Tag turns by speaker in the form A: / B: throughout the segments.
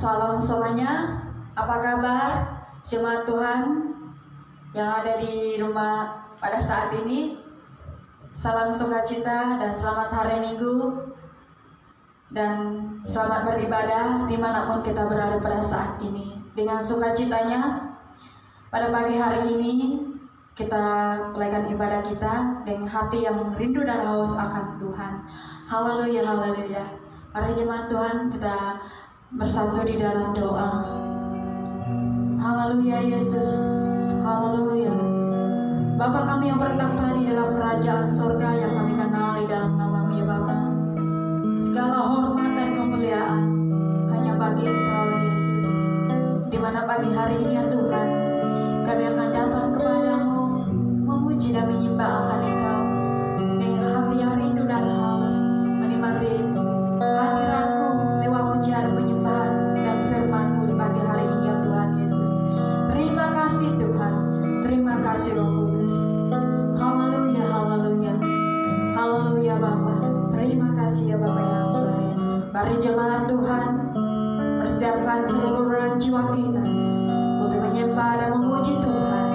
A: Salam semuanya, apa kabar jemaat Tuhan yang ada di rumah pada saat ini? Salam sukacita dan selamat hari Minggu, dan selamat beribadah dimanapun kita berada pada saat ini. Dengan sukacitanya, pada pagi hari ini kita mulaikan ibadah kita dengan hati yang rindu dan haus akan Tuhan. Haleluya, haleluya. Mari jemaat Tuhan, kita bersatu di dalam doa. Haleluya Yesus, haleluya. Bapa kami yang bertakhta di dalam kerajaan surga, yang kami kenal di dalam nama-Mu ya Bapa. Segala hormat dan kemuliaan hanya bagi Engkau Yesus. Di mana pagi hari ini ya Tuhan, kami akan datang kepadamu, memuji dan menyembah akan Engkau dengan hati yang rindu dan haus, menikmati hadirat-Mu lewat pujian, penyembahan dan firman-Mu di pagi hari ini ya Tuhan Yesus. Terima kasih Tuhan, terima kasih Roh Kudus. Haleluya, haleluya, haleluya Bapa. Terima kasih ya Bapa yang baik. Mari jemaat Tuhan, persiapkan seluruh roh jiwa kita untuk menyembah dan memuji Tuhan.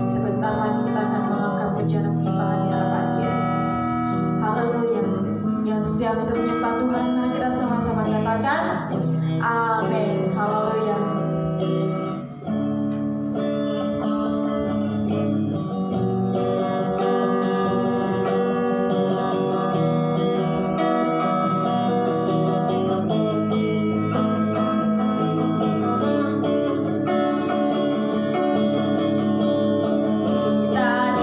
A: Sebentar lagi kita akan mengangkat pujian dan penyembahan di hadapan Yesus. Haleluya. Yang siap untuk menyembah Tuhan, mari kita sama-sama katakan amin. Haleluya. Kita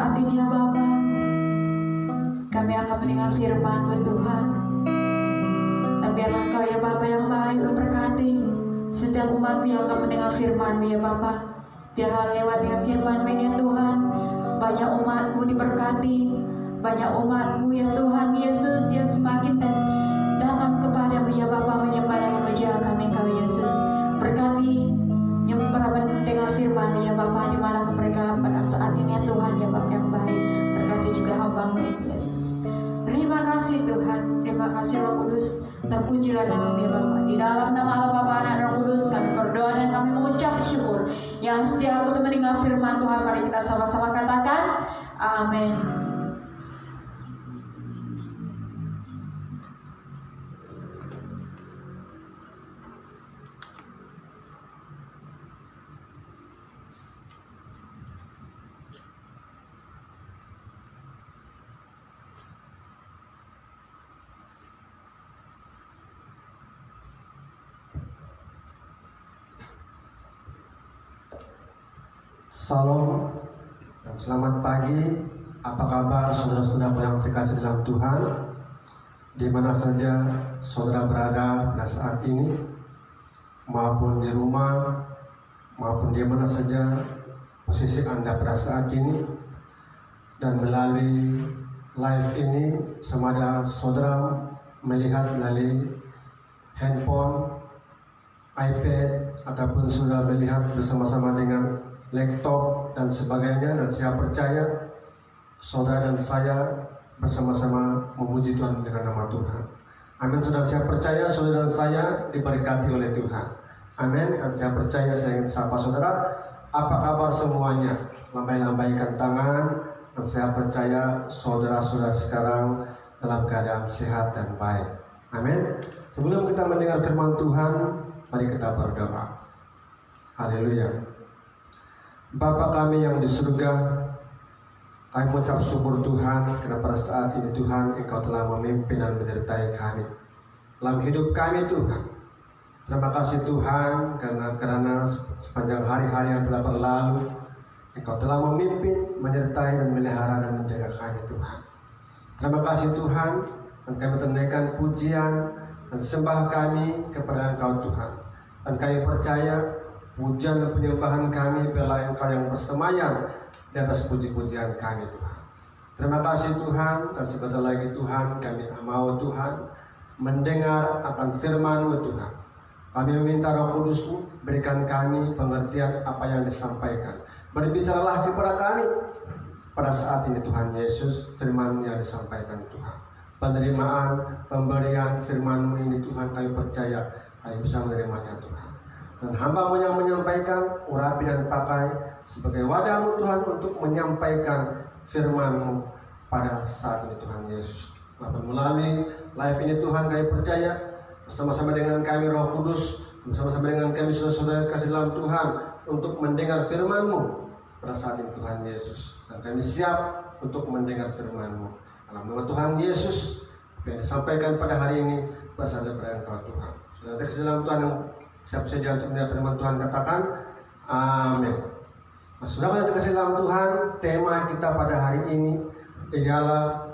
A: saat ini ya Bapa, kami akan mendengar firman-Mu Tuhan. Dan biarlah Engkau ya Bapa yang baik memberkati setiap umat-Mu yang akan mendengar firman-Mu ya Bapa. Biarlah lewat dengan firman-Mu ya Tuhan, banyak umat-Mu diberkati, banyak umat-Mu ya Tuhan Yesus yang semakin datang kepada-Mu ya Bapa, menyembah dan memuliakan Engkau Yesus. Berkati yang mendengar firman-Mu ya Bapa, di mana mereka pada saat ini ya Tuhan ya Bapa yang baik. Berkati juga hamba-Mu ini Yesus. Terima kasih Tuhan, terima kasih Roh Kudus. Terpujilah nama-Mu ya Bapa. Di dalam nama Allah Bapa, Anak, dan Roh Kudus kami berdoa dan kami mengucap syukur. Yang siap untuk mendengar firman Tuhan, mari kita sama-sama katakan amin.
B: Salam dan selamat pagi. Apa kabar saudara-saudara yang terkasih dalam Tuhan, di mana saja saudara berada pada saat ini, maupun di rumah, maupun di mana saja posisi Anda pada saat ini. Dan melalui live ini, semada saudara melihat melalui handphone, iPad, ataupun saudara melihat bersama-sama dengan laptop dan sebagainya, dan saya percaya saudara dan saya bersama-sama memuji Tuhan dengan nama Tuhan. Amin. Saudara, saya percaya saudara dan saya diberkati oleh Tuhan. Amin. Dan saya percaya, saya ingin sapa saudara, apa kabar semuanya? Lambai-lambaikan tangan, dan saya percaya saudara-saudara sekarang dalam keadaan sehat dan baik. Amin. Sebelum kita mendengar firman Tuhan, mari kita berdoa. Haleluya. Bapa kami yang di surga, kami mengucap syukur Tuhan karena pada saat ini Tuhan Engkau telah memimpin dan menyertai kami dalam hidup kami Tuhan. Terima kasih Tuhan karena sepanjang hari-hari yang telah berlalu Engkau telah memimpin, menyertai dan melihara dan menjaga kami Tuhan. Terima kasih Tuhan, dan kami menaikkan pujian dan sembah kami kepada Engkau Tuhan. Dan kami percaya pujian dan penyembahan kami adalah Engkau yang bersemayam di atas puji-pujian kami Tuhan. Terima kasih Tuhan, dan sebentar lagi Tuhan kami mau Tuhan mendengar akan firman-Mu Tuhan. Kami meminta Roh Kudus-Mu berikan kami pengertian apa yang disampaikan. Berbicaralah kepada kami pada saat ini Tuhan Yesus, firman-Mu yang disampaikan Tuhan. Penerimaan, pemberian firman-Mu ini Tuhan kami percaya kami bisa menerimanya Tuhan. Dan hamba-Mu yang menyampaikan, urapi dan pakai sebagai wadah-Mu Tuhan untuk menyampaikan firman-Mu pada saat ini Tuhan Yesus. Melalui live ini Tuhan kami percaya bersama-sama dengan kami Roh Kudus, bersama-sama dengan kami saudara-saudara kasih dalam Tuhan untuk mendengar firman-Mu pada saat ini Tuhan Yesus. Dan kami siap untuk mendengar firman-Mu. Dalam nama Tuhan Yesus yang disampaikan pada hari ini berasal dari Engkau Tuhan. Saudara kasih dalam Tuhan yang siap saja untuk mendengar firman Tuhan, katakan amin. Nah, saudara yang terkasih dalam Tuhan, tema kita pada hari ini ialah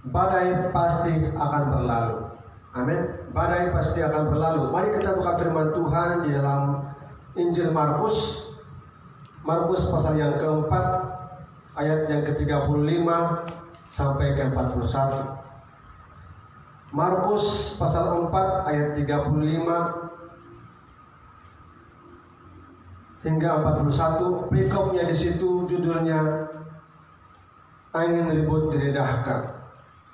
B: badai pasti akan berlalu. Amin. Badai pasti akan berlalu. Mari kita buka firman Tuhan di dalam Injil Markus. Markus pasal yang keempat, ayat yang ke-35 sampai ke-41. Markus pasal 4 ayat 35 hingga 41. Perikopnya di situ judulnya angin ribut diredahkan.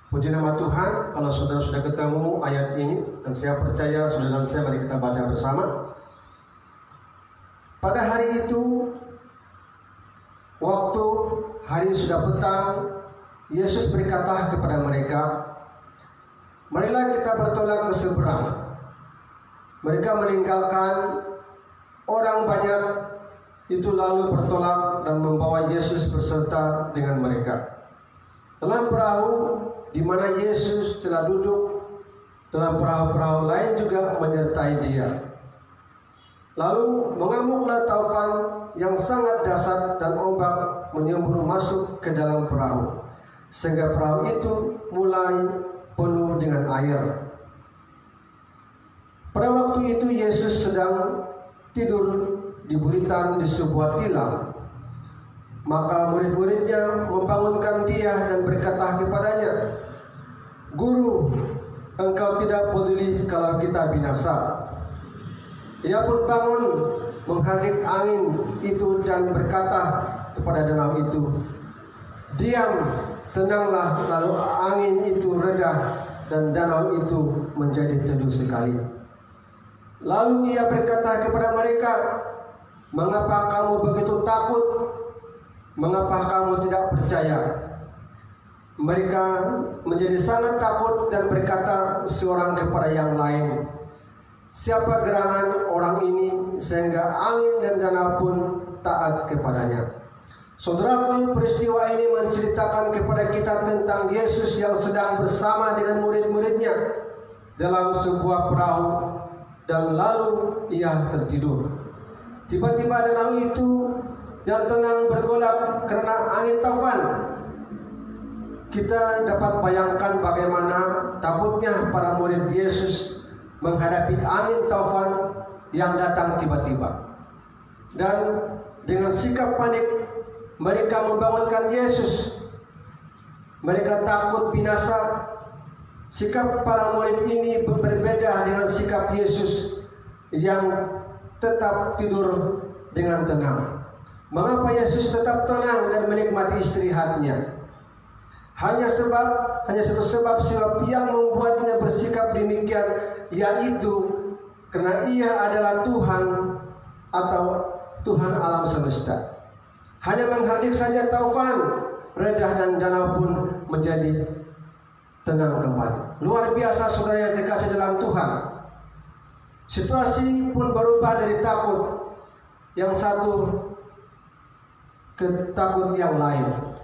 B: Puji nama Tuhan. Kalau saudara sudah ketemu ayat ini, dan saya percaya saudara dan saya, mari kita baca bersama. Pada hari itu, waktu hari sudah petang, Yesus berkata kepada mereka, marilah kita bertolak ke seberang. Mereka meninggalkan orang banyak itu lalu bertolak dan membawa Yesus berserta dengan mereka. Dalam perahu di mana Yesus telah duduk, dalam perahu-perahu lain juga menyertai Dia. Lalu mengamuklah taufan yang sangat dahsyat dan ombak menyembur masuk ke dalam perahu, sehingga perahu itu mulai penuh dengan air. Pada waktu itu Yesus sedang tidur di buritan di sebuah tilam. Maka murid-muridnya membangunkan dia dan berkata kepadanya, "Guru, engkau tidak peduli kalau kita binasa." Ia pun bangun, menghardik angin itu dan berkata kepada danau itu, "Diam, tenanglah." Lalu angin itu reda dan danau itu menjadi teduh sekali. Lalu ia berkata kepada mereka, "Mengapa kamu begitu takut? Mengapa kamu tidak percaya?" Mereka menjadi sangat takut dan berkata seorang kepada yang lain, "Siapa gerangan orang ini sehingga angin dan danau pun taat kepadanya?" Saudaraku, peristiwa ini menceritakan kepada kita tentang Yesus yang sedang bersama dengan murid-muridnya dalam sebuah perahu, dan lalu ia tertidur. Tiba-tiba danau itu yang tenang bergolak karena angin taufan. Kita dapat bayangkan bagaimana takutnya para murid Yesus menghadapi angin taufan yang datang tiba-tiba. Dan dengan sikap panik mereka membangunkan Yesus. Mereka takut binasa. Sikap para murid ini berbeda dengan sikap Yesus yang tetap tidur dengan tenang. Mengapa Yesus tetap tenang dan menikmati istirahatnya? Hanya satu sebab yang membuatnya bersikap demikian, yaitu karena ia adalah Tuhan atau Tuhan alam semesta. Hanya menghardik saja taufan reda dan danau pun menjadi tenang kembali. Luar biasa saudara yang dikasih dalam Tuhan. Situasi pun berubah dari takut yang satu ke takut yang lain.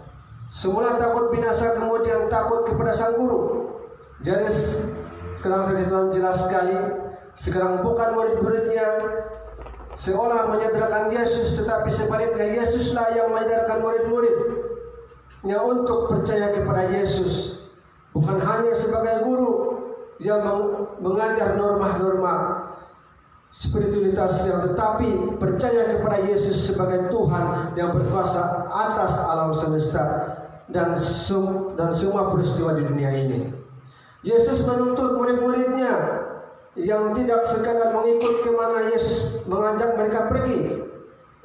B: Semula takut binasa, kemudian takut kepada Sang Guru. Jadi sekarang Tuhan jelas sekali. Sekarang bukan murid-muridnya seolah menyadarkan Yesus, tetapi sebaliknya Yesuslah yang menyadarkan murid-muridnya untuk percaya kepada Yesus. Bukan hanya sebagai guru yang mengajar norma-norma spiritualitas yang, tetapi percaya kepada Yesus sebagai Tuhan yang berkuasa atas alam semesta dan semua peristiwa di dunia ini. Yesus menuntut murid-muridnya yang tidak sekadar mengikut kemana Yesus mengajak mereka pergi.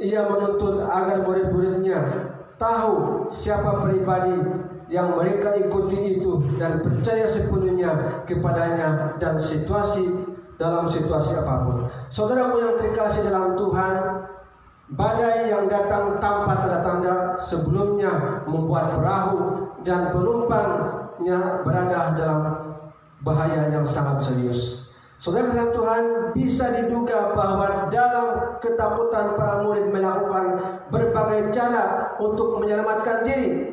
B: Ia menuntut agar murid-muridnya tahu siapa pribadi yang mereka ikuti itu dan percaya sepenuhnya kepadanya dan dalam situasi apapun. Saudaraku yang terkasih dalam Tuhan, badai yang datang tanpa tanda-tanda sebelumnya membuat perahu dan penumpangnya berada dalam bahaya yang sangat serius. Saudara dalam Tuhan, bisa diduga bahwa dalam ketakutan para murid melakukan berbagai cara untuk menyelamatkan diri.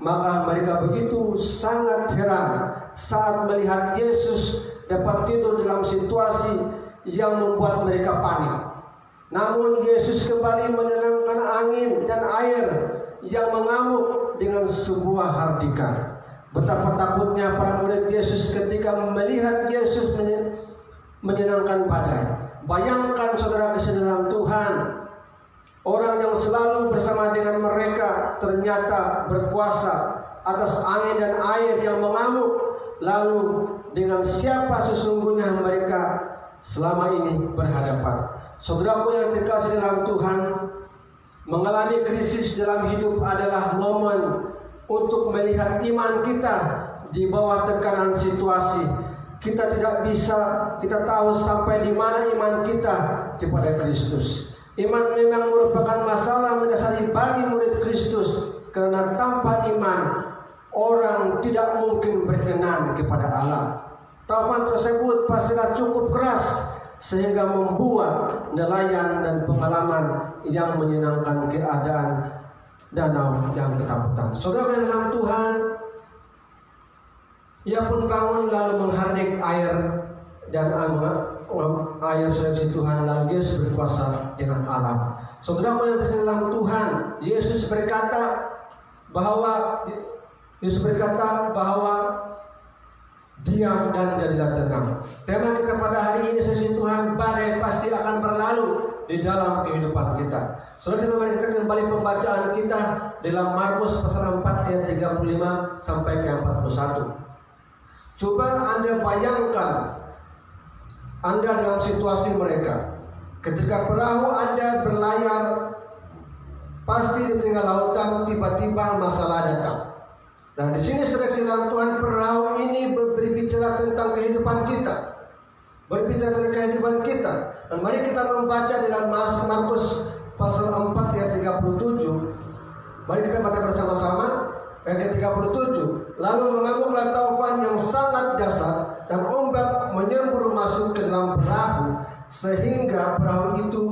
B: Maka mereka begitu sangat heran saat melihat Yesus dapat tidur dalam situasi yang membuat mereka panik. Namun Yesus kembali menenangkan angin dan air yang mengamuk dengan sebuah hardikan. Betapa takutnya para murid Yesus ketika melihat Yesus menyenangkan badai. Bayangkan saudara kasih dalam Tuhan, orang yang selalu bersama dengan mereka ternyata berkuasa atas angin dan air yang mengamuk. Lalu dengan siapa sesungguhnya mereka selama ini berhadapan? Saudaraku yang terkasih dalam Tuhan, mengalami krisis dalam hidup adalah momen untuk melihat iman kita di bawah tekanan situasi. Kita tidak bisa, kita tahu sampai di mana iman kita kepada Kristus. Iman memang merupakan masalah mendasari bagi murid Kristus, karena tanpa iman orang tidak mungkin berkenan kepada Allah. Taufan tersebut pastilah cukup keras sehingga membuat nelayan dan pengalaman yang menyenangkan keadaan danau yang ketakutan. Saudara yang dalam Tuhan, ia pun bangun lalu menghardik air dan air seleksi Tuhan, lalu Yesus berkuasa dengan alam. Saudara yang terkasih dalam Tuhan, Yesus berkata bahwa diam dan jadilah tenang. Tema kita pada hari ini sesi Tuhan, badai pasti akan berlalu di dalam kehidupan kita. Saudara, mari kita kembali pembacaan kita dalam Markus pasal 4 ayat 35 sampai ke 41. Coba Anda bayangkan Anda dalam situasi mereka. Ketika perahu Anda berlayar, pasti di tengah lautan tiba-tiba masalah datang. Dan di sini saudara dalam Tuhan, perahu ini berbicara tentang kehidupan kita, berbicara tentang kehidupan kita. Dan mari kita membaca dalam Markus pasal 4 ayat 37. Mari kita baca bersama-sama ayat 37. Lalu mengamuklah taufan yang sangat dasar dan ombak menyembur masuk ke dalam perahu sehingga perahu itu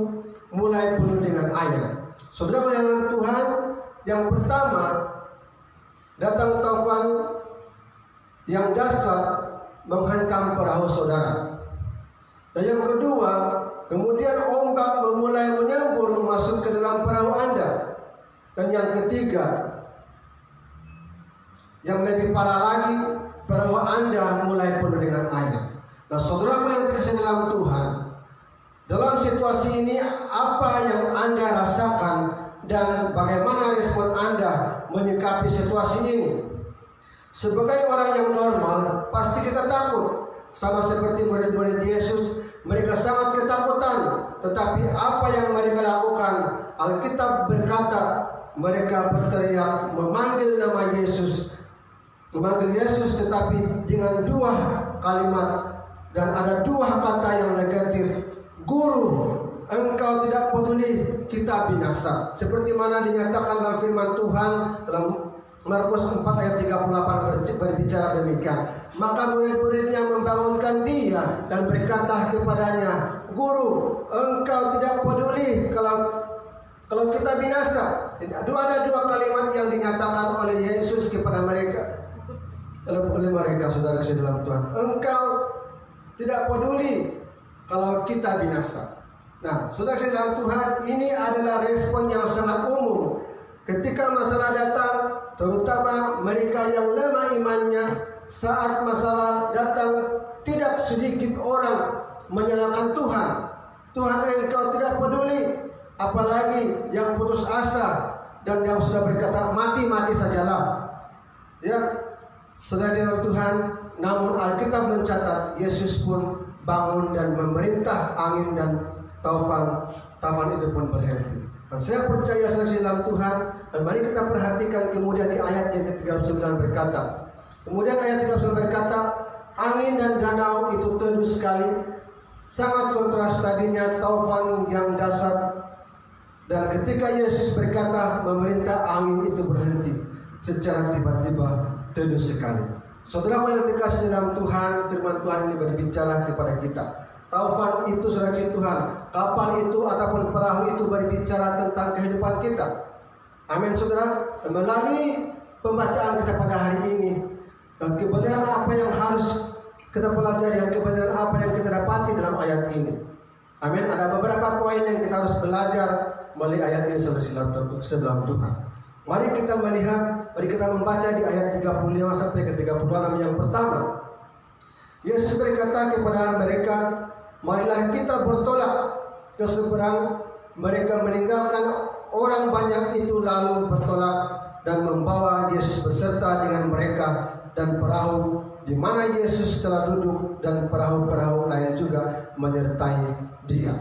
B: mulai penuh dengan air. Saudara yang Tuhan, yang pertama datang taufan yang dasar menghantam perahu saudara. Dan yang kedua, kemudian ombak memulai menyembur masuk ke dalam perahu Anda. Dan yang ketiga, yang lebih parah lagi, perahu Anda mulai penuh dengan air. Nah, saudara yang terkasih dalam Tuhan, dalam situasi ini apa yang Anda rasakan dan bagaimana respon Anda menyikapi situasi ini? Sebagai orang yang normal, pasti kita takut. Sama seperti murid-murid Yesus, mereka sangat ketakutan. Tetapi apa yang mereka lakukan? Alkitab berkata, mereka berteriak memanggil nama Yesus. Memanggil Yesus, tetapi dengan dua kalimat. Dan ada dua kata yang negatif. Guru, engkau tidak peduli kita binasa. Seperti mana dinyatakan dalam firman Tuhan dalam Markus 4 ayat 38 berbicara demikian. Maka murid-muridnya membangunkan dia dan berkata kepadanya, Guru, engkau tidak peduli kalau kita binasa. Ada dua kalimat yang dinyatakan oleh Yesus kepada mereka. Oleh mereka, saudara kasih dalam Tuhan, engkau tidak peduli kalau kita binasa. Nah, saudara kasih dalam Tuhan, ini adalah respon yang sangat umum. Ketika masalah datang, terutama mereka yang lemah imannya, saat masalah datang, tidak sedikit orang menyalahkan Tuhan. Tuhan, engkau tidak peduli. Apalagi yang putus asa dan yang sudah berkata mati-mati sajalah. Ya, saudara dalam Tuhan, namun Alkitab mencatat Yesus pun bangun dan memerintah angin dan taufan itu pun berhenti. Dan saya percaya saudara dalam Tuhan, dan mari kita perhatikan kemudian di ayat yang ke-39 berkata. Kemudian ayat 39 berkata, angin dan danau itu teduh sekali. Sangat kontras tadinya taufan yang dasar. Dan ketika Yesus berkata memerintah angin itu berhenti, secara tiba-tiba teduh sekali. Saudara yang dikasih dalam Tuhan, firman Tuhan ini berbicara kepada kita. Taufan itu saudara Tuhan, kapal itu ataupun perahu itu berbicara tentang kehidupan kita. Amin saudara. Melalui pembacaan kita pada hari ini, dan kebenaran apa yang harus kita pelajari dan kebenaran apa yang kita dapati dalam ayat ini. Amin. Ada beberapa poin yang kita harus belajar melalui ayat ini sebelum Tuhan. Mari kita melihat, mari kita membaca di ayat 35 sampai ke 36 yang pertama. Yesus berkata kepada mereka, marilah kita bertolak ke seberang. Mereka meninggalkan orang banyak itu lalu bertolak dan membawa Yesus beserta dengan mereka dan perahu di mana Yesus telah duduk dan perahu-perahu lain juga menyertai dia.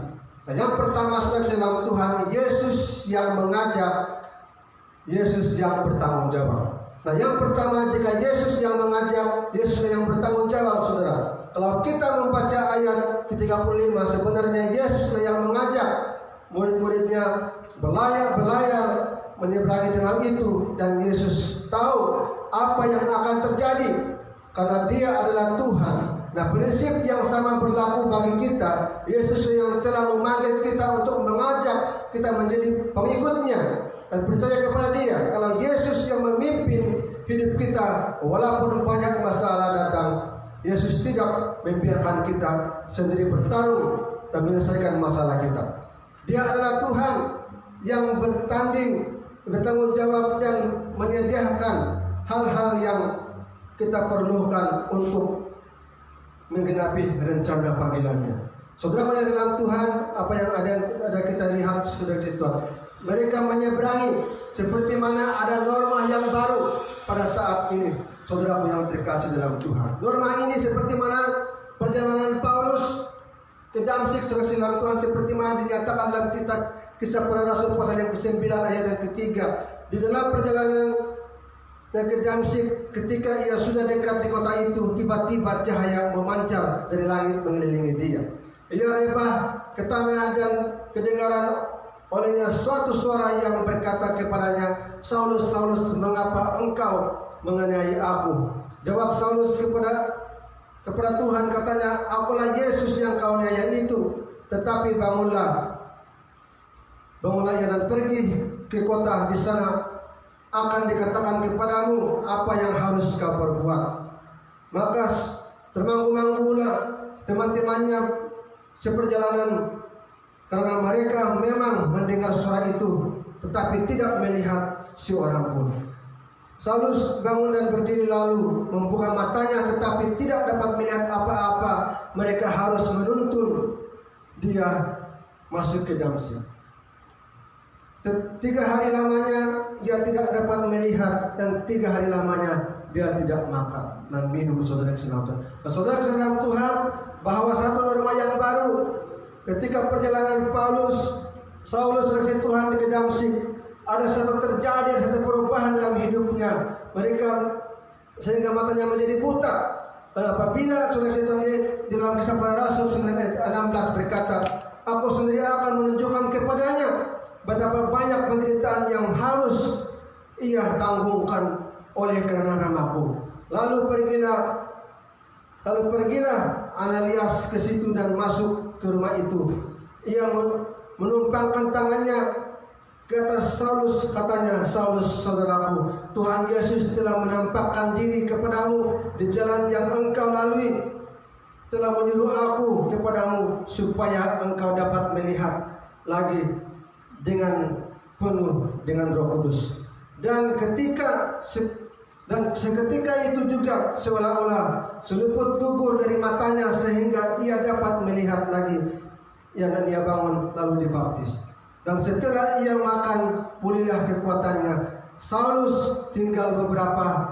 B: Nah, yang pertama saudara dalam Tuhan, Yesus yang mengajak, Yesus yang bertanggung jawab. Nah, yang pertama, jika Yesus yang mengajak, Yesus yang bertanggung jawab, saudara. Kalau kita membaca ayat ke-35, sebenarnya Yesus yang mengajak murid-muridnya berlayar menyeberangi danau itu, dan Yesus tahu apa yang akan terjadi karena Dia adalah Tuhan. Nah, prinsip yang sama berlaku bagi kita. Yesus yang telah memanggil kita untuk mengajak kita menjadi pengikutnya dan percaya kepada Dia. Kalau Yesus yang memimpin hidup kita, walaupun banyak masalah datang, Yesus tidak membiarkan kita sendiri bertarung dan menyelesaikan masalah kita. Dia adalah Tuhan. yang bertanggung jawab dan menyediakan hal-hal yang kita perlukan untuk menggenapi rencana panggilannya. Saudara yang dalam Tuhan, apa yang ada kita lihat sudah situasi. Mereka menyeberangi seperti mana ada norma yang baru pada saat ini. Saudaraku yang terkasih dalam Tuhan. Norma ini seperti mana perjalanan Paulus ke Damsyik, saudara dalam Tuhan, seperti mana dinyatakan dalam kitab Kisah Para Rasul pasal yang ke-9 ayat yang ke-3. Di dalam perjalanan ke Damsyik, ketika ia sudah dekat di kota itu, tiba-tiba cahaya memancar dari langit mengelilingi dia. Ia rebah ke tanah dan kedengaran olehnya suatu suara yang berkata kepadanya, Saulus, Saulus, mengapa engkau menganiaya aku? Jawab Saulus kepada Tuhan, katanya, akulah Yesus yang kau aniaya itu. Tetapi bangunlah ia dan pergi ke kota, di sana akan dikatakan kepadamu apa yang harus kau perbuat. Maka termanggu-manggulah teman-temannya seperjalanan, karena mereka memang mendengar suara itu, tetapi tidak melihat seorang pun. Saulus bangun dan berdiri, lalu membuka matanya, tetapi tidak dapat melihat apa-apa. Mereka harus menuntun dia masuk ke Damsyik. 3 hari lamanya ia tidak dapat melihat, dan 3 hari lamanya dia tidak makan dan minum. Saudara kesayangan Tuhan, bahwa satu norma yang baru ketika perjalanan Saulus oleh Tuhan di Damsyik, ada satu perubahan dalam hidupnya. Mereka sehingga matanya menjadi buta. Dan apabila saudara di dalam Kisah Para Rasul 9 ayat 16 berkata, aku sendiri akan menunjukkan kepadanya betapa banyak penderitaan yang harus ia tanggungkan oleh karena namaku. Lalu pergilah Ananias ke situ dan masuk ke rumah itu. Ia menumpangkan tangannya ke atas Saulus, katanya, Saulus, saudaraku, Tuhan Yesus telah menampakkan diri kepadamu di jalan yang engkau lalui, telah menyuruh aku kepadamu supaya engkau dapat melihat lagi dengan penuh dengan Roh Kudus. Dan seketika itu juga seolah-olah seluput gugur dari matanya sehingga ia dapat melihat lagi. Dan ia bangun lalu dibaptis. Dan setelah ia makan, pulihlah kekuatannya. Saulus tinggal beberapa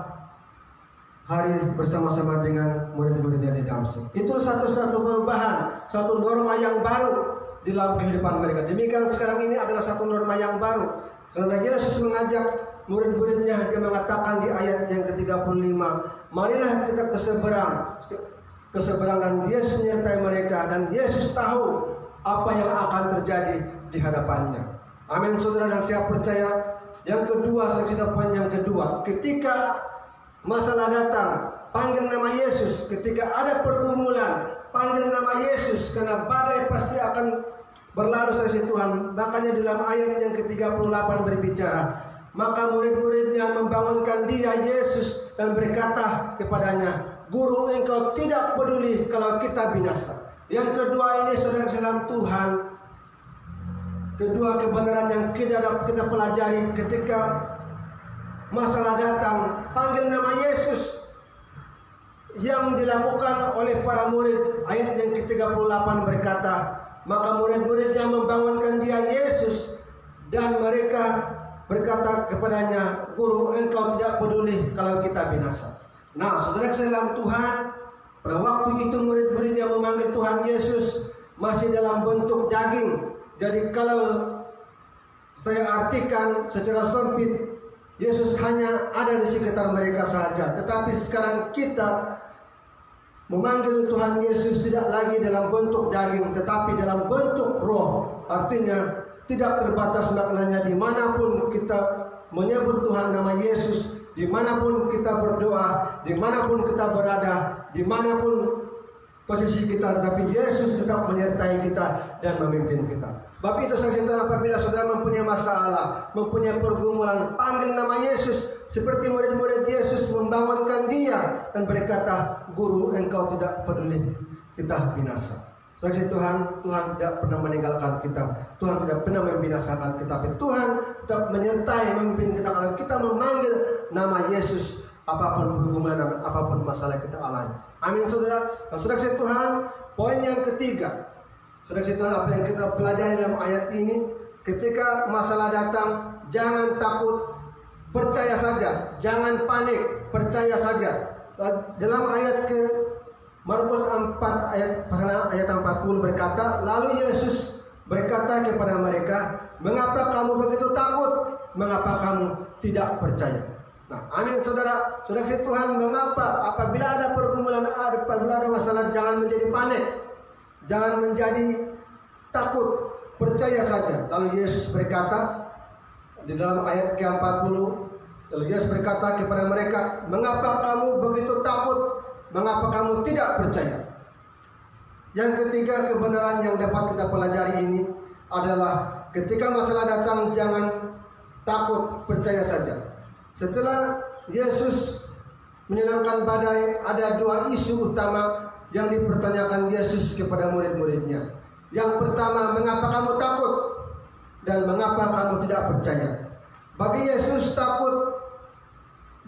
B: hari bersama-sama dengan murid-muridnya di Damsyik. Itu satu perubahan, satu norma yang baru di dalam kehidupan mereka. Demikian sekarang ini adalah satu norma yang baru. Karena Yesus mengajak murid-muridnya, dia mengatakan di ayat yang ke-35, marilah kita ke seberang, dan Yesus menyertai mereka, dan Yesus tahu apa yang akan terjadi di hadapannya. Amin, saudara, dan saya percaya yang kedua, ketika masalah datang, panggil nama Yesus. Ketika ada pergumulan, panggil nama Yesus, karena badai pasti akan berlalu selesai Tuhan. Makanya dalam ayat yang ke-38 berbicara, maka murid-muridnya membangunkan dia Yesus dan berkata kepadanya, Guru, engkau tidak peduli kalau kita binasa. Yang kedua ini, saudara dalam Tuhan, kedua kebenaran yang kita pelajari ketika masalah datang, panggil nama Yesus. Yang dilakukan oleh para murid, ayat yang ke-38 berkata, maka murid-muridnya membangunkan dia Yesus, dan mereka berkata kepadanya, Guru, engkau tidak peduli kalau kita binasa. Nah, saudara dalam Tuhan, pada waktu itu murid-muridnya memanggil Tuhan Yesus masih dalam bentuk daging. Jadi kalau saya artikan secara sempit, Yesus hanya ada di sekitar mereka saja. Tetapi sekarang kita memanggil Tuhan Yesus tidak lagi dalam bentuk daging, tetapi dalam bentuk roh. Artinya tidak terbatas maknanya. Dimanapun kita menyebut Tuhan nama Yesus, dimanapun kita berdoa, dimanapun kita berada, dimanapun posisi kita, tetapi Yesus tetap menyertai kita dan memimpin kita. Bab itu saudara, apabila saudara mempunyai masalah, mempunyai pergumulan, panggil nama Yesus. Seperti murid-murid Yesus membangunkan dia dan berkata, Guru, engkau tidak peduli kita binasa. Saksi Tuhan, Tuhan tidak pernah meninggalkan kita. Tuhan tidak pernah membinasakan kita. Tapi Tuhan tetap menyertai, memimpin kita. Kalau kita memanggil nama Yesus, apapun bergumul dan apapun masalah kita alami. Amin saudara. Dan saksi Tuhan, poin yang ketiga. Saksi Tuhan, apa yang kita pelajari dalam ayat ini, ketika masalah datang, jangan takut, percaya saja. Jangan panik, percaya saja. Dalam ayat ke Markus 4 ayat 40 berkata, lalu Yesus berkata kepada mereka, mengapa kamu begitu takut? Mengapa kamu tidak percaya? Nah, amin saudara. Saudara Tuhan, mengapa apabila ada pergumulan, apabila ada masalah, jangan menjadi panik, jangan menjadi takut, percaya saja. Lalu Yesus berkata di dalam ayat ke-40, lalu Yesus berkata kepada mereka, mengapa kamu begitu takut? Mengapa kamu tidak percaya? Yang ketiga kebenaran yang dapat kita pelajari ini adalah ketika masalah datang jangan takut, percaya saja. Setelah Yesus menyenangkan badai, ada dua isu utama yang dipertanyakan Yesus kepada murid-muridnya. Yang pertama, mengapa kamu takut? Dan mengapa kamu tidak percaya? Bagi Yesus, takut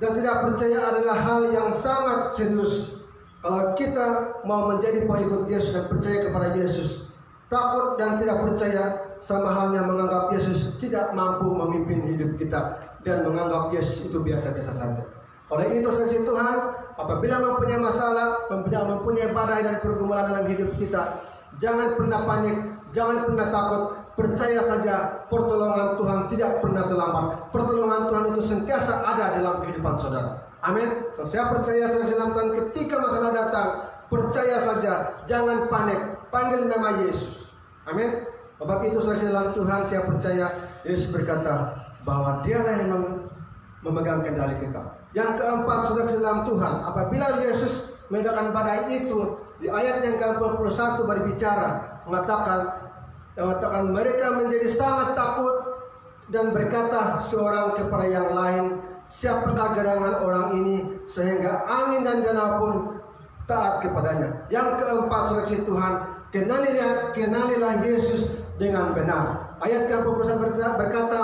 B: dan tidak percaya adalah hal yang sangat serius. Kalau kita mau menjadi pengikut Yesus dan percaya kepada Yesus, takut dan tidak percaya sama halnya menganggap Yesus tidak mampu memimpin hidup kita dan menganggap Yesus itu biasa-biasa saja. Oleh itu saksi Tuhan, apabila mempunyai masalah, mempunyai badai dan pergumulan dalam hidup kita, jangan pernah panik, jangan pernah takut. Percaya saja, pertolongan Tuhan tidak pernah terlambat. Pertolongan Tuhan itu sentiasa ada dalam kehidupan saudara. Amin. So, saya percaya saudara Tuhan, ketika masalah datang, percaya saja, jangan panik, panggil nama Yesus. Amin. Sebab itu saudara Tuhan, saya percaya Yesus berkata bahwa Dialah yang memegang kendali kita. Yang keempat, saudara Tuhan, apabila Yesus meredakan badai itu, di ayat yang ke-41 berbicara mengatakan mereka menjadi sangat takut dan berkata seorang kepada yang lain, siapakah gerangan orang ini sehingga angin dan danau pun taat kepadanya. Yang keempat, saudara Tuhan, kenalilah Yesus dengan benar. Ayat ke-41 berkata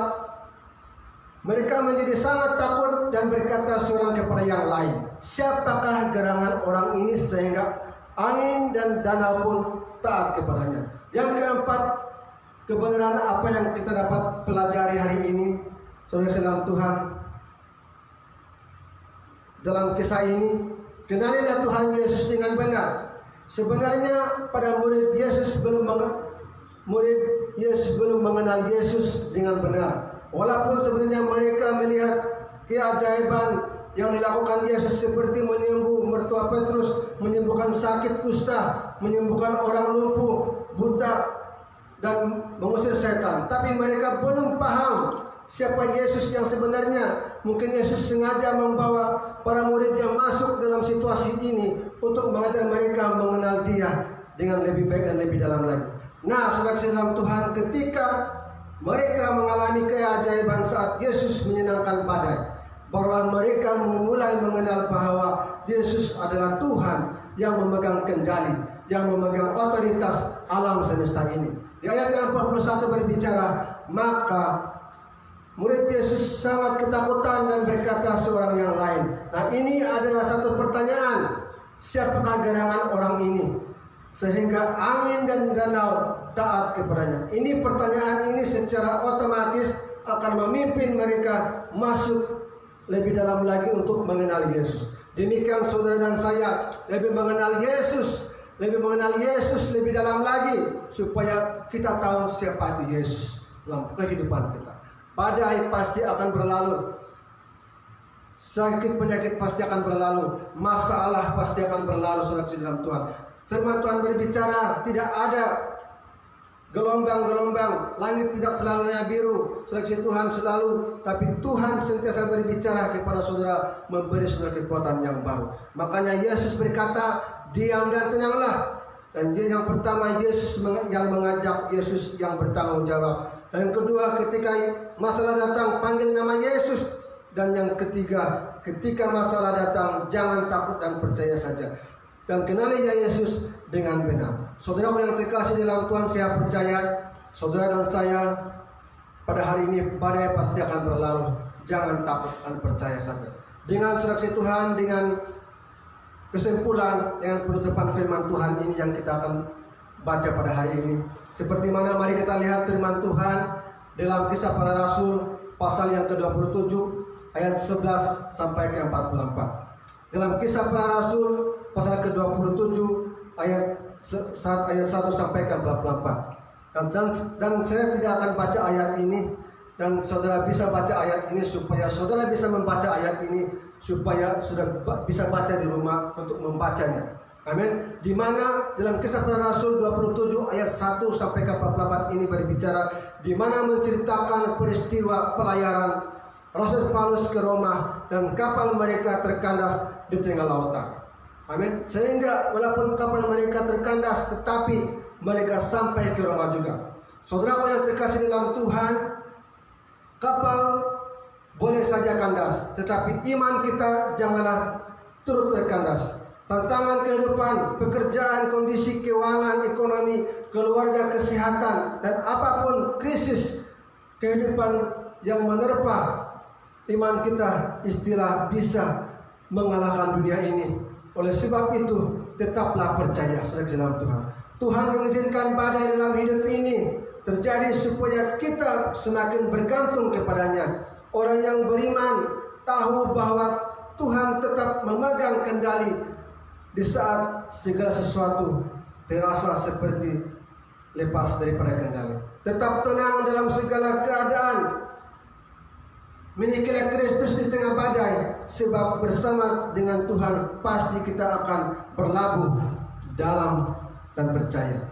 B: mereka menjadi sangat takut dan berkata seorang kepada yang lain, siapakah gerangan orang ini sehingga angin dan danau pun taat kepadanya. Yang keempat, kebenaran apa yang kita dapat pelajari hari ini, saudara Tuhan, dalam kisah ini, kenalilah Tuhan Yesus dengan benar. Sebenarnya pada murid Yesus belum mengenal Yesus dengan benar. Walaupun sebenarnya mereka melihat keajaiban yang dilakukan Yesus seperti menyembuh mertua Petrus, menyembuhkan sakit kusta, menyembuhkan orang lumpuh, buta, dan mengusir setan. Tapi mereka belum paham siapa Yesus yang sebenarnya. Mungkin Yesus sengaja membawa para muridnya masuk dalam situasi ini untuk mengajar mereka mengenal Dia dengan lebih baik dan lebih dalam lagi. Nah, saudara Tuhan, ketika mereka mengalami keajaiban saat Yesus menyenangkan badai, barulah mereka mulai mengenal bahwa Yesus adalah Tuhan yang memegang kendali, yang memegang otoritas alam semesta ini. Di ayat ke-41 berbicara, maka murid Yesus sangat ketakutan dan berkata seorang yang lain. Nah, ini adalah satu pertanyaan, siapakah gerangan orang ini sehingga angin dan danau taat kepadanya? Ini pertanyaan ini secara otomatis akan memimpin mereka masuk lebih dalam lagi untuk mengenal Yesus. Demikian saudara dan saya lebih mengenal Yesus, lebih dalam lagi supaya kita tahu siapa itu Yesus dalam kehidupan kita. Badai pasti akan berlalu, sakit penyakit pasti akan berlalu, masalah pasti akan berlalu, saudara dalam Tuhan. Firman Tuhan berbicara tidak ada gelombang-gelombang, langit tidak selamanya biru, seleksi Tuhan selalu, tapi Tuhan sentiasa berbicara kepada saudara, memberi saudara kekuatan yang baru. Makanya Yesus berkata, diam dan tenanglah. Dan yang pertama, Yesus yang mengajak, Yesus yang bertanggung jawab. Dan yang kedua, ketika masalah datang, panggil nama Yesus. Dan yang ketiga, ketika masalah datang, jangan takut dan percaya saja. Dan kenalinya Yesus dengan benar. Saudaraku yang terkasih dalam Tuhan, saya percaya saudara dan saya pada hari ini badai pasti akan berlalu. Jangan takut dan percaya saja. Dengan saksi Tuhan, dengan kesimpulan, dengan penutupan firman Tuhan ini yang kita akan baca pada hari ini. Seperti mana, mari kita lihat firman Tuhan dalam Kisah Para Rasul pasal yang ke-27 ayat 11 sampai ke 44. Dalam Kisah Para Rasul pasal ke-27 ayat 1 sampai ke 44. Dan saya tidak akan baca ayat ini, dan saudara bisa baca ayat ini supaya saudara bisa membaca ayat ini, supaya sudah bisa baca di rumah untuk membacanya. Amin. Di mana dalam Kisah Para Rasul 27 ayat 1 sampai ke 44 ini berbicara di mana menceritakan peristiwa pelayaran Rasul Paulus ke Roma dan kapal mereka terkandas di tengah lautan. Amin. Sehingga walaupun kapal mereka terkandas, tetapi mereka sampai ke Roma juga. Saudara yang terkasih dalam Tuhan, kapal boleh saja kandas, tetapi iman kita janganlah turut terkandas. Tantangan kehidupan, pekerjaan, kondisi keuangan, ekonomi, keluarga, kesehatan, dan apapun krisis kehidupan yang menerpa iman kita, istilah bisa mengalahkan dunia ini. Oleh sebab itu, tetaplah percaya saudara dalam Tuhan. Tuhan mengizinkan badai dalam hidup ini terjadi supaya kita semakin bergantung kepadanya. Orang yang beriman tahu bahwa Tuhan tetap memegang kendali di saat segala sesuatu terasa seperti lepas daripada kendali. Tetap tenang dalam segala keadaan. Milikilah Kristus di tengah badai, sebab bersama dengan Tuhan pasti kita akan berlabuh dalam dan percaya.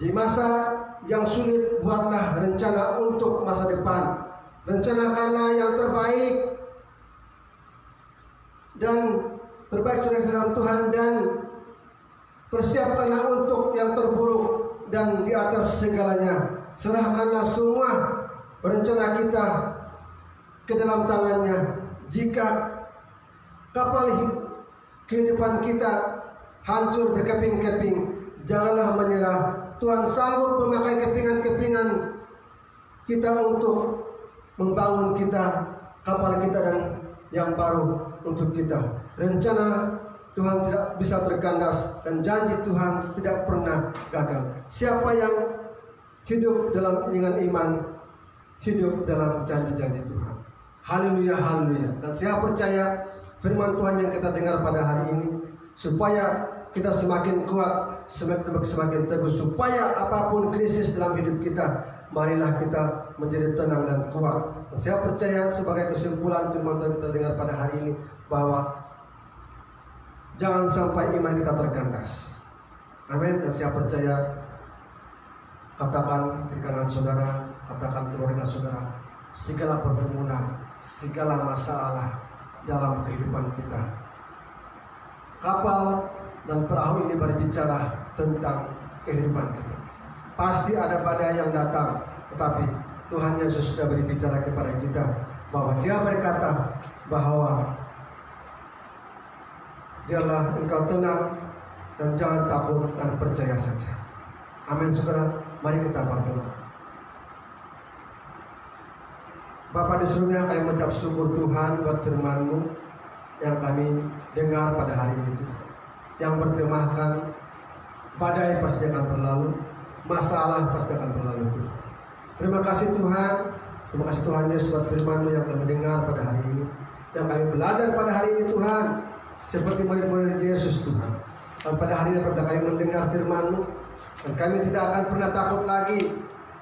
B: Di masa yang sulit, buatlah rencana untuk masa depan. Rencanakanlah yang terbaik dan terbaik dalam Tuhan, dan persiapkanlah untuk yang terburuk, dan di atas segalanya serahkanlah semua rencana kita ke dalam tangannya. Jika kapal kehidupan kita hancur berkeping-keping, janganlah menyerah. Tuhan sanggup memakai kepingan-kepingan kita untuk membangun kita, kapal kita, dan yang baru untuk kita. Rencana Tuhan tidak bisa terkandas, dan janji Tuhan tidak pernah gagal. Siapa yang hidup dalam dengan iman, hidup dalam janji-janji Tuhan. Haleluya, haleluya. Dan saya percaya firman Tuhan yang kita dengar pada hari ini, supaya kita semakin kuat, semakin teguh, supaya apapun krisis dalam hidup kita, marilah kita menjadi tenang dan kuat. Dan saya percaya sebagai kesimpulan firman Tuhan kita dengar pada hari ini, bahwa jangan sampai iman kita terkandas. Amin. Dan saya percaya, katakan di kanan saudara, katakan keluarga saudara, segala pergumulan, segala masalah dalam kehidupan kita, kapal dan perahu ini berbicara tentang kehidupan kita. Pasti ada badai yang datang, tetapi Tuhan Yesus sudah berbicara kepada kita, bahwa Dia berkata bahwa dialah engkau tenang dan jangan takut dan percaya saja. Amin saudara. Mari kita berdoa. Bapa di surga, kami mengucap syukur Tuhan buat firman-Mu yang kami dengar pada hari ini, yang bertemahkan badai pasti akan berlalu, masalah pasti akan berlalu. Terima kasih Tuhan. Terima kasih Tuhan Yesus buat firman-Mu yang kami dengar pada hari ini, yang kami belajar pada hari ini Tuhan, seperti murid-murid Yesus Tuhan. Dan pada hari ini pada kami mendengar firman-Mu, dan kami tidak akan pernah takut lagi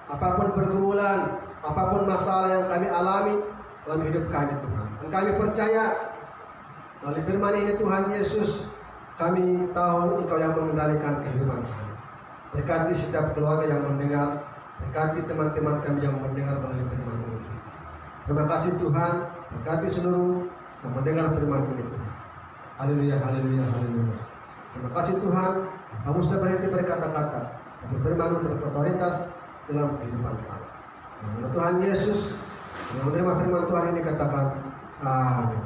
B: apapun pergumulan, apapun masalah yang kami alami dalam hidup kami Tuhan. Dan kami percaya melalui firman ini Tuhan Yesus, kami tahu Engkau yang mengendalikan kehidupan kami. Berkati setiap keluarga yang mendengar, berkati teman-teman kami yang mendengar melalui firman ini. Terima kasih Tuhan, berkati seluruh yang mendengar firman ini Tuhan. Haleluya, haleluya, haleluya. Terima kasih Tuhan, kamu sudah berhenti berkata-kata, tapi firman-Mu tetap otoritas dalam kehidupan kami. Nama Tuhan Yesus, yang menerima firman Tuhan ini katakan, amin.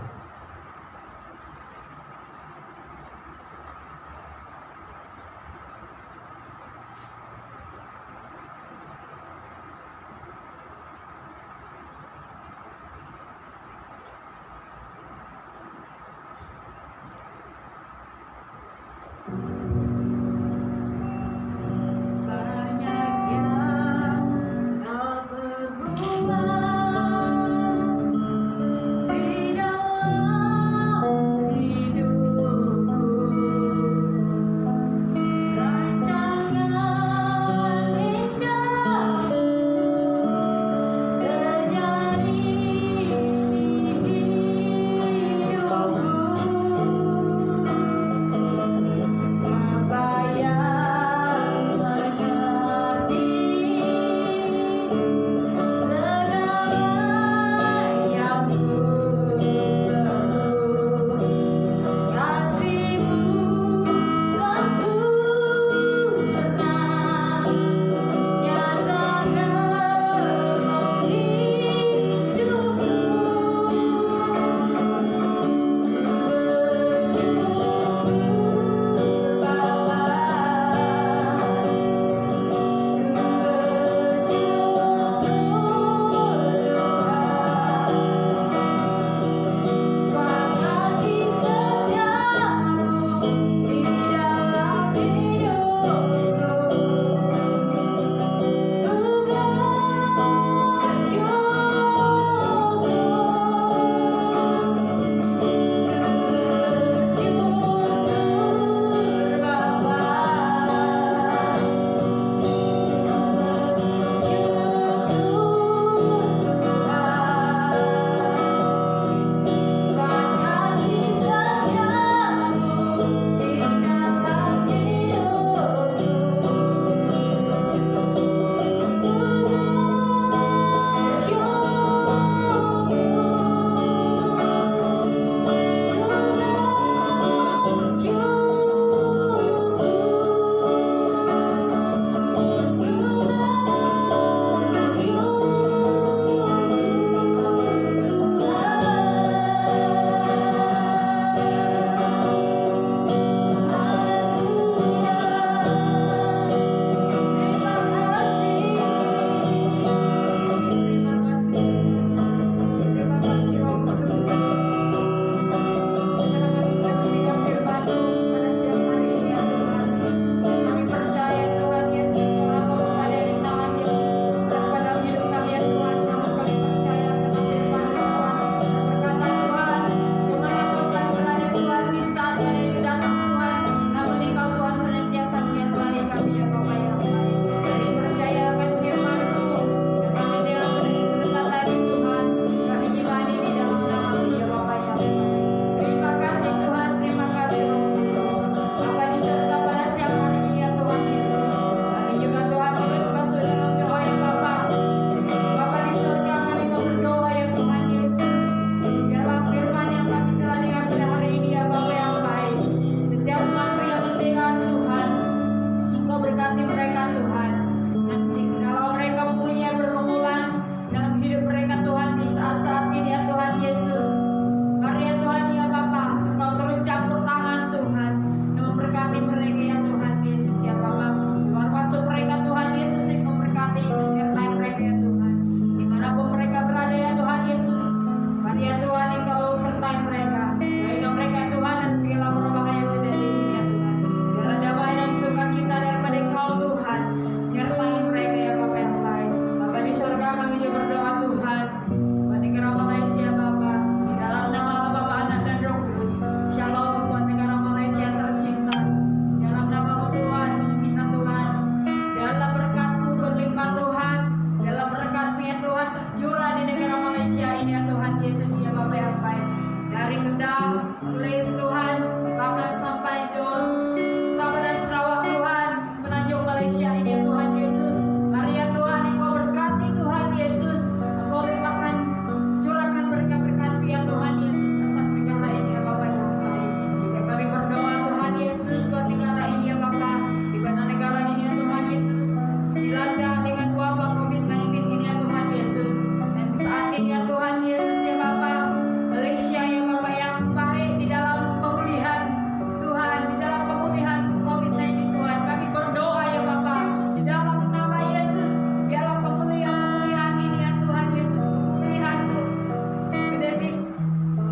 A: pandemi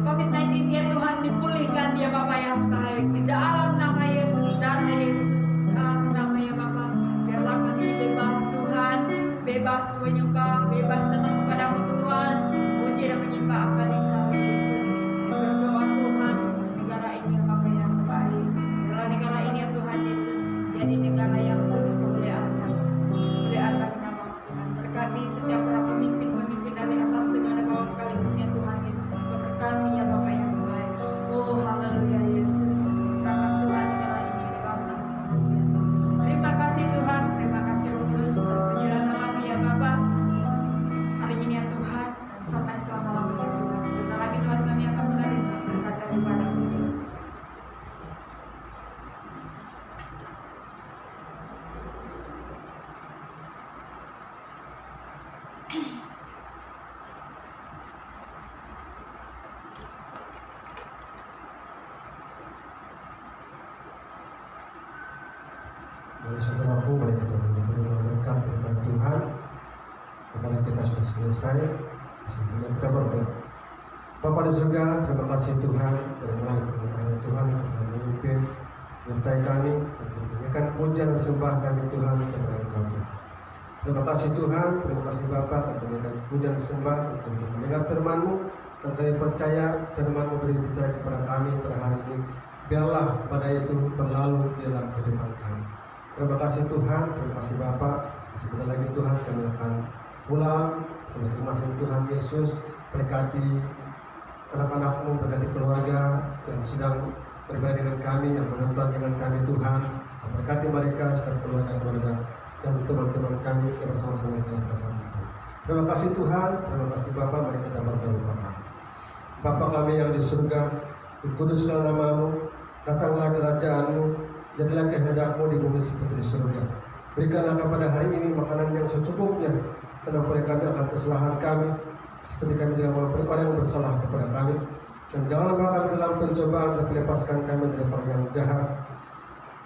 A: COVID-19 ya Tuhan, dipulihkan ya Bapak yang baik di dalam nama Yesus, darah Yesus, dalam nama ya Bapak. Biarlah kami bebas Tuhan, bebas menyembah, bebas datang kepadamu Tuhan, puji dan menyembah akan Engkau Yesus. Berdoa Tuhan, negara ini ya Bapak yang baik. Biarlah negara ini ya Tuhan Yesus jadi negara yang penuh kemuliaan bagi nama Tuhan. Berkati setiap para pemimpin dari atas dengan bawah sekalipun ya Tuhan Yesus. Berkati ya Bapak yang baik. Oh haleluya Yesus. Serahkan Tuhan negara ini ke dalam nama Yesus. Terima kasih Tuhan, terima kasih Roh Kudus. Terpujilah namamu ya Bapak. Hari ini ya Tuhan dan sampai selama-lamanya Tuhan. Sebentar lagi Tuhan kami akan menerima berkat daripadamu Yesus.
B: Mari saudaraku, mari kita berdoa berkat kepada Tuhan. Kepada kita sudah selesai, sebelumnya kita berdoa. Bapa di surga, terima kasih Tuhan dan melalui kemuliaan Tuhan yang memimpin menyertai kami dan memberikan pujian dan sembah kami Tuhan kepada Engkau. Terima kasih Tuhan, terima kasih Bapa dan memberikan pujian dan sembah untuk mendengar firman-Mu dan kami percaya firman-Mu berbicara kepada kami pada hari ini. Biarlah pada itu berlalu di dalam kehidupan kami. Terima kasih Tuhan, terima kasih Bapak. Sebentar lagi Tuhan kami akan pulang. Masing-masing Tuhan Yesus berkati anak-anak-Mu, berkati keluarga yang sedang beribadah dengan kami, yang menonton dengan kami Tuhan. Berkati mereka serta keluarga-keluarga dan teman-teman kami yang bersama-sama dengan kami bersama. Terima kasih Tuhan, terima kasih Bapak. Mari kita berdoa Bapak. Bapa kami yang di surga, dikuduskanlah nama-Mu, datanglah kerajaan-Mu, jadilah kehendak-Mu di bumi seperti di surga. Berikanlah kepada hari ini makanan yang secukupnya, dan ampuni kami akan kesalahan kami, seperti kami juga mengampuni orang yang bersalah kepada kami. Dan janganlah bawa kami dalam pencobaan, tapi lepaskan kami daripada yang jahat.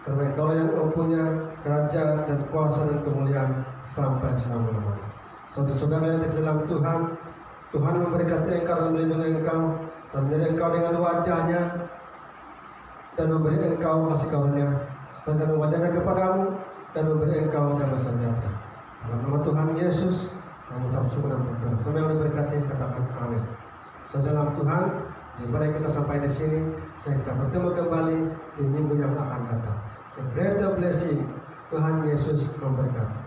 B: Karena Engkau yang mempunyai kerajaan dan kuasa dan kemuliaan sampai selama-lamanya. Saudara-saudara yang di dalam Tuhan, Tuhan memberkati engkau dan melindungi engkau, dan menjadi engkau dengan wajahnya, dan memberi engkau kasih karunia, dan wajahnya kepadamu, dan memberi engkau damai sejahtera. Dalam nama Tuhan Yesus, kami ucap syukur dan berdoa. Semua yang diberkati katakan amin. Salam Tuhan, mari kita sampai di sini. Saya kita bertemu kembali di minggu yang akan datang. The greater blessing, Tuhan Yesus memberkati.